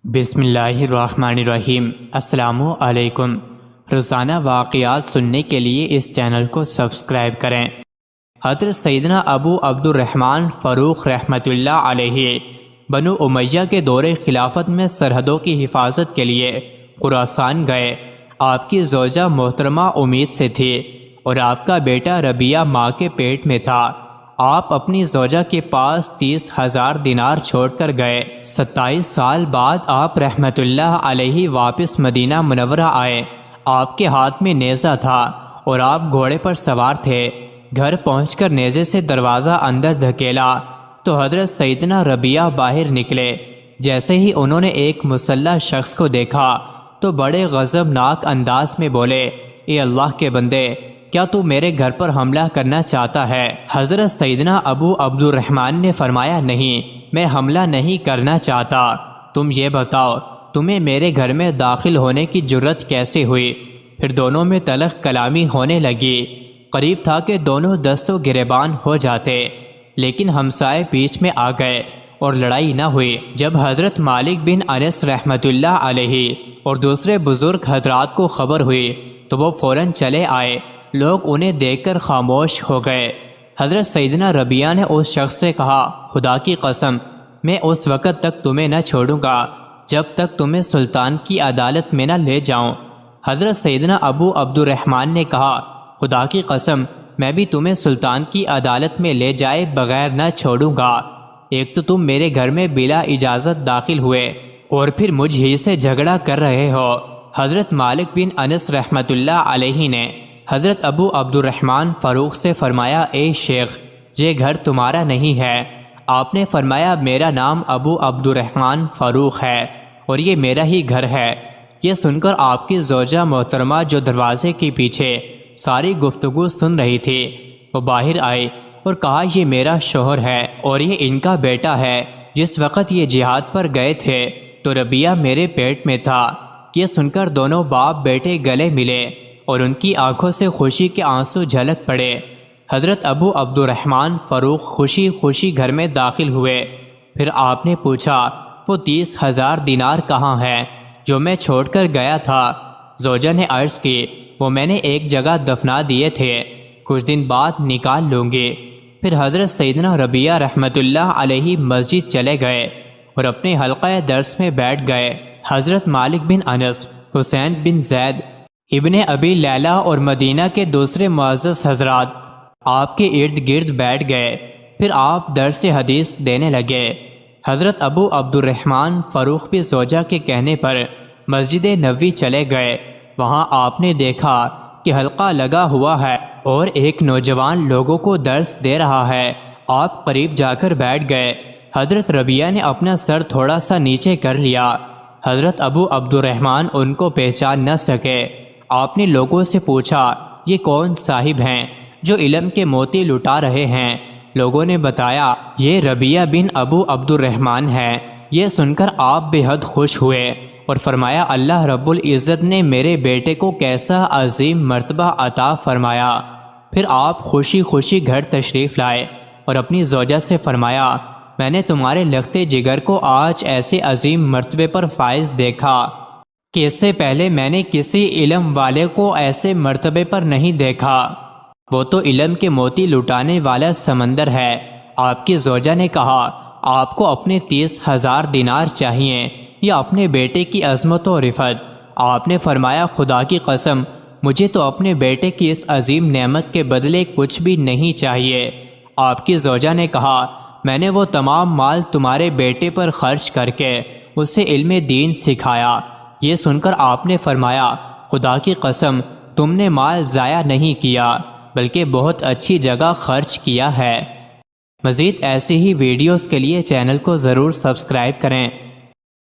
بسم اللہ الرحمن الرحیم۔ السلام علیکم۔ روزانہ واقعات سننے کے لیے اس چینل کو سبسکرائب کریں۔ حضرت سیدنا ابو عبد الرحمن فاروق رحمۃ اللہ علیہ بنو امیہ کے دور خلافت میں سرحدوں کی حفاظت کے لیے خراسان گئے۔ آپ کی زوجہ محترمہ امید سے تھی اور آپ کا بیٹا ربیہ ماں کے پیٹ میں تھا۔ آپ اپنی زوجہ کے پاس 30,000 دینار چھوڑ کر گئے۔ 27 سال بعد آپ رحمت اللہ علیہ واپس مدینہ منورہ آئے۔ آپ کے ہاتھ میں نیزہ تھا اور آپ گھوڑے پر سوار تھے۔ گھر پہنچ کر نیزے سے دروازہ اندر دھکیلا تو حضرت سیدنا ربیہ باہر نکلے۔ جیسے ہی انہوں نے ایک مسلح شخص کو دیکھا تو بڑے غضبناک انداز میں بولے، اے اللہ کے بندے، کیا تو میرے گھر پر حملہ کرنا چاہتا ہے؟ حضرت سیدنا ابو عبد الرحمن نے فرمایا، نہیں، میں حملہ نہیں کرنا چاہتا، تم یہ بتاؤ تمہیں میرے گھر میں داخل ہونے کی جرت کیسے ہوئی؟ پھر دونوں میں تلخ کلامی ہونے لگی۔ قریب تھا کہ دونوں دست و گریبان ہو جاتے، لیکن ہمسائے بیچ میں آ گئے اور لڑائی نہ ہوئی۔ جب حضرت مالک بن انس رحمۃ اللہ علیہ اور دوسرے بزرگ حضرات کو خبر ہوئی تو وہ فوراً چلے آئے۔ لوگ انہیں دیکھ کر خاموش ہو گئے۔ حضرت سیدنا ربیہ نے اس شخص سے کہا، خدا کی قسم، میں اس وقت تک تمہیں نہ چھوڑوں گا جب تک تمہیں سلطان کی عدالت میں نہ لے جاؤں۔ حضرت سیدنا ابو عبد الرحمن نے کہا، خدا کی قسم، میں بھی تمہیں سلطان کی عدالت میں لے جائے بغیر نہ چھوڑوں گا۔ ایک تو تم میرے گھر میں بلا اجازت داخل ہوئے اور پھر مجھ ہی سے جھگڑا کر رہے ہو۔ حضرت مالک بن انس رحمۃ اللہ علیہ نے حضرت ابو عبد الرحمن فاروق سے فرمایا، اے شیخ، یہ گھر تمہارا نہیں ہے۔ آپ نے فرمایا، میرا نام ابو عبد الرحمن فاروق ہے اور یہ میرا ہی گھر ہے۔ یہ سن کر آپ کی زوجہ محترمہ جو دروازے کے پیچھے ساری گفتگو سن رہی تھی، وہ باہر آئی اور کہا، یہ میرا شوہر ہے اور یہ ان کا بیٹا ہے۔ جس وقت یہ جہاد پر گئے تھے تو ربیہ میرے پیٹ میں تھا۔ یہ سن کر دونوں باپ بیٹے گلے ملے اور ان کی آنکھوں سے خوشی کے آنسو جھلک پڑے۔ حضرت ابو عبد الرحمن فاروق خوشی خوشی گھر میں داخل ہوئے۔ پھر آپ نے پوچھا، وہ 30,000 دینار کہاں ہے جو میں چھوڑ کر گیا تھا؟ زوجہ نے عرض کی، وہ میں نے ایک جگہ دفنا دیے تھے، کچھ دن بعد نکال لوں گے۔ پھر حضرت سیدنا ربیہ رحمۃ اللہ علیہ مسجد چلے گئے اور اپنے حلقہ درس میں بیٹھ گئے۔ حضرت مالک بن انس، حسین بن زید ابن ابی لیلہ اور مدینہ کے دوسرے معزز حضرات آپ کے ارد گرد بیٹھ گئے۔ پھر آپ درس حدیث دینے لگے۔ حضرت ابو عبد الرحمن فاروق بھی زوجہ کے کہنے پر مسجد نبوی چلے گئے۔ وہاں آپ نے دیکھا کہ حلقہ لگا ہوا ہے اور ایک نوجوان لوگوں کو درس دے رہا ہے۔ آپ قریب جا کر بیٹھ گئے۔ حضرت ربیہ نے اپنا سر تھوڑا سا نیچے کر لیا۔ حضرت ابو عبد الرحمن ان کو پہچان نہ سکے۔ آپ نے لوگوں سے پوچھا، یہ کون صاحب ہیں جو علم کے موتی لٹا رہے ہیں؟ لوگوں نے بتایا، یہ ربیہ بن ابو عبد الرحمن ہے۔ یہ سن کر آپ بے حد خوش ہوئے اور فرمایا، اللہ رب العزت نے میرے بیٹے کو کیسا عظیم مرتبہ عطا فرمایا۔ پھر آپ خوشی خوشی گھر تشریف لائے اور اپنی زوجہ سے فرمایا، میں نے تمہارے لختے جگر کو آج ایسے عظیم مرتبے پر فائز دیکھا کہ اس سے پہلے میں نے کسی علم والے کو ایسے مرتبے پر نہیں دیکھا۔ وہ تو علم کے موتی لٹانے والا سمندر ہے۔ آپ کی زوجہ نے کہا، آپ کو اپنے 30,000 دینار چاہیے یا اپنے بیٹے کی عظمت و رفعت؟ آپ نے فرمایا، خدا کی قسم، مجھے تو اپنے بیٹے کی اس عظیم نعمت کے بدلے کچھ بھی نہیں چاہیے۔ آپ کی زوجہ نے کہا، میں نے وہ تمام مال تمہارے بیٹے پر خرچ کر کے اسے علم دین سکھایا۔ یہ سن کر آپ نے فرمایا، خدا کی قسم، تم نے مال ضائع نہیں کیا بلکہ بہت اچھی جگہ خرچ کیا ہے۔ مزید ایسی ہی ویڈیوز کے لیے چینل کو ضرور سبسکرائب کریں۔